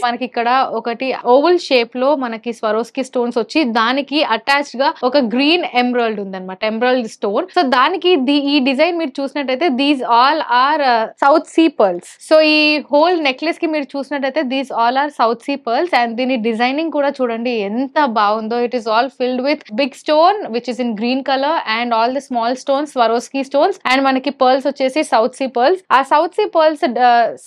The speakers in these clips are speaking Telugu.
మనకి ఇక్కడ ఒకటి ఓవల్ షేప్ లో మనకి స్వరోస్కి స్టోన్స్ వచ్చి దానికి అటాచ్డ్ గా ఒక గ్రీన్ ఎమరాల్డ్ ఉందన్నమాట, ఎమరాల్డ్ స్టోన్. సో దానికి ఈ డిజైన్ మీరు చూసినట్టయితే these all are south sea pearls. So ఈ హోల్ నెక్లెస్ కి మీరు చూసినట్టయితే these all are south sea pearls. And దీని డిజైనింగ్ కూడా చూడండి ఎంత బాగుందో. It is all filled with big stone which is in green colour and all the small stones Swarovski stones. And మనకి పర్ల్స్ వచ్చేసి సౌత్ సీ పర్ల్స్. ఆ సౌత్ సీ పర్ల్స్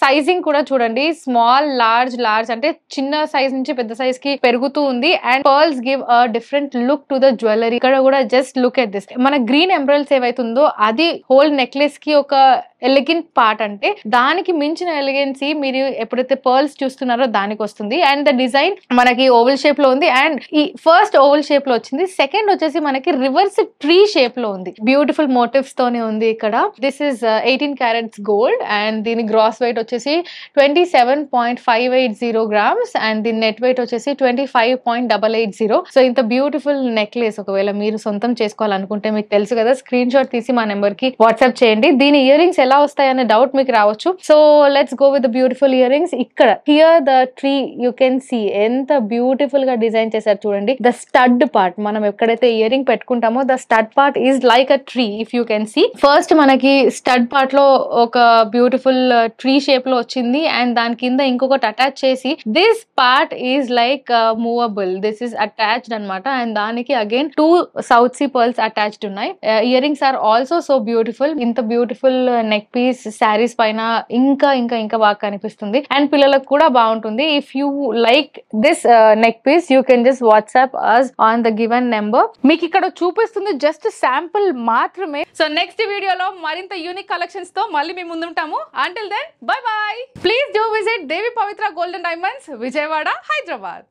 సైజింగ్ కూడా చూడండి, స్మాల్ లార్జ్ లార్జ్ అంటే చిన్న సైజ్ నుంచి పెద్ద సైజ్ కి పెరుగుతూ ఉంది. And pearls give a different look to the jewellery. ఇక్కడ కూడా జస్ట్ లుక్ ఎట్ దిస్, మన గ్రీన్ ఎమరాల్డ్స్ ఏవైతుందో అది హోల్ నెక్లెస్ కి ఒక ఎలిగెంట్ పార్ట్. అంటే దానికి మించిన ఎలిగెన్సీ మీరు ఎప్పుడైతే పర్ల్స్ చూస్తున్నారో దానికి వస్తుంది. అండ్ ద డిజైన్ మనకి ఓవల్ షేప్ లో ఉంది. అండ్ ఈ ఫస్ట్ ఓవల్ షేప్ లో వచ్చింది, సెకండ్ వచ్చేసి మనకి రివర్స్ ట్రీ షేప్ లో ఉంది. బ్యూటిఫుల్ మోటివ్స్ తోనే ఉంది ఇక్కడ. This is 18 carats gold and దీని గ్రాస్ వెయిట్ వచ్చేసి 27.580 grams అండ్ దీని నెట్ వెయిట్ వచ్చేసి 25.880. సో ఇంత బ్యూటిఫుల్ నెక్లెస్ ఒకవేళ మీరు సొంతం చేసుకోవాలనుకుంటే మీకు తెలుసు కదా, స్క్రీన్ షాట్ తీసి మా నెంబర్ కి వాట్సాప్ చేయండి. దీని ఇయర్ రింగ్స్ ఎలా వస్తాయనే డౌట్ మీకు రావచ్చు. So let's go with the beautiful earrings. ఇక్కడ here the tree you can see ఎంత బ్యూటిఫుల్ గా డిజైన్ చేశారు చూడండి. ద స్టడ్ పార్ట్, మనం ఎక్కడైతే ఇయర్ రింగ్ పెట్టుకుంటామో the stud part is like a tree if you can see. First మనకి స్టడ్ పార్ట్ లో ఒక బ్యూటిఫుల్ ట్రీ షేప్ లో వచ్చింది అండ్ దాని కింద ఇంకొకటి అటాచ్ చేసి this part is like movable, this is attached అనమాట. అండ్ దానికి again 2 south sea pearls attached ఉన్నాయి. Earrings are also so beautiful. ఇంత బ్యూటిఫుల్ నెక్ పీస్ శారీస్ పైన ఇంకా ఇంకా ఇంకా బాగా కనిపిస్తుంది అండ్ పిల్లలకు కూడా బాగుంటుంది. If you like this neck piece you can just WhatsApp us on the given number. మీకు ఇక్కడ చూపిస్తుంది జస్ట్ శాంపుల్ మాత్రమే. సో నెక్స్ట్ వీడియోలో మరింత యూనిక్ కలెక్షన్స్ తో మళ్ళీ మేము ముందుంటాము. Until then bye bye. Please do visit Devi Pavitra golden diamonds, Vijayawada, Hyderabad.